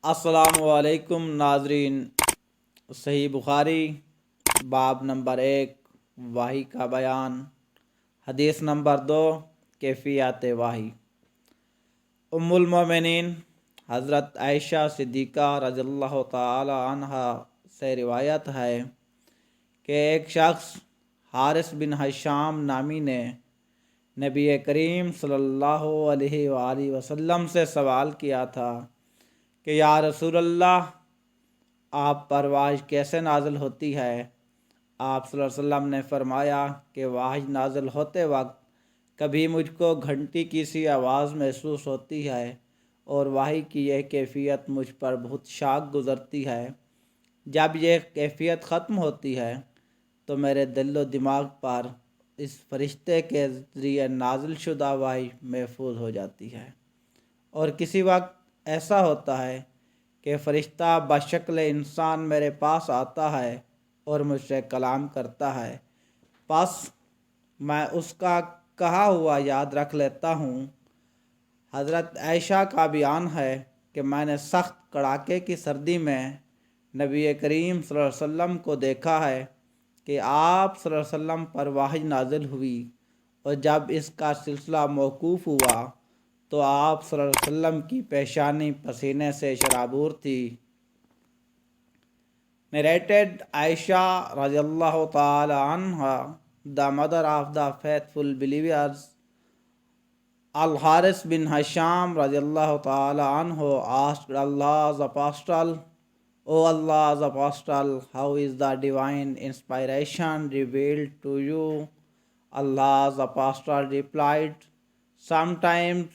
अस्सलामुअलैकुम नाजरीन। सही बुखारी बाब नंबर 1 वाही का बयान, हदीस नंबर 2 कैफियत वाही। उम्मुल मोमिनीन हज़रत आयशा सिद्दीक़ा रज़ियल्लाहु ताला अन्हा से रिवायत है कि एक शख्स हारिस बिन हिशाम नामी ने नबी करीम सल्लल्लाहु अलैहि वसल्लम से सवाल किया था कि या रसूलल्लाह, आप पर वाही कैसे नाज़िल होती है। आप सल्लल्लाहु अलैहि वसल्लम ने फरमाया कि वाही नाज़िल होते वक्त कभी मुझको घंटी की सी आवाज़ महसूस होती है और वाही की यह कैफियत मुझ पर बहुत शाक गुज़रती है। जब यह कैफियत ख़त्म होती है तो मेरे दिल व दिमाग पर इस फरिश्ते के ज़रिए नाज़िल शुदा वाही महफूज हो जाती है। और किसी वक्त ऐसा होता है कि फ़रिश्ता बशक्ल इंसान मेरे पास आता है और मुझसे कलाम करता है, बस मैं उसका कहा हुआ याद रख लेता हूँ। हज़रत आयशा का बयान है कि मैंने सख्त कड़ाके की सर्दी में नबी करीम सल्लल्लाहु अलैहि वसल्लम को देखा है कि आप सल्लल्लाहु अलैहि वसल्लम पर वाही नाज़िल हुई, और जब इसका सिलसिला मौकूफ़ हुआ तो आप सल्लल्लाहु अलैहि वसल्लम की पेशानी पसीने से शराबूर थी। Narrated Aisha radiallahu ta'ala anha, the mother of the faithful believers, Al-Haris bin Hisham radiallahu ta'ala anhu asked Allah's apostle, O Allah's apostle, how is the divine inspiration revealed to you? Allah's apostle replied, sometimes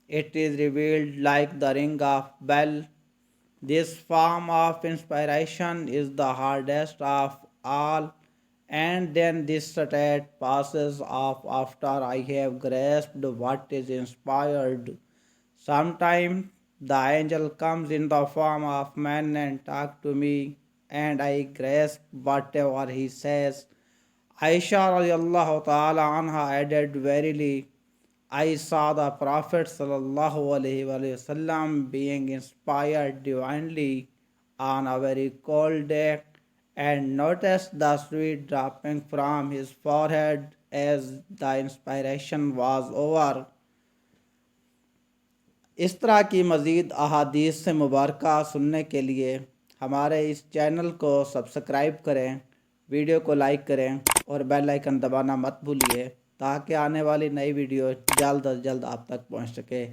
it is revealed like the ring of bell. This form of inspiration is the hardest of all, and then this state passes off after I have grasped what is inspired. Sometimes the angel comes in the form of man and talks to me, and I grasp whatever he says. Aisha radiallahu ta'ala anha added, verily, I saw the Prophet sallallahu alaihi wasallam being inspired divinely on a very cold day, and noticed the sweat dropping from his forehead as the inspiration was over. इस तरह की मज़ीद अहादीस से मुबारका सुनने के लिए हमारे इस चैनल को सब्सक्राइब करें, वीडियो को लाइक करें और बेल आइकन दबाना मत भूलिए ताकि आने वाली नई वीडियो जल्द अज जल्द आप तक पहुंच सके।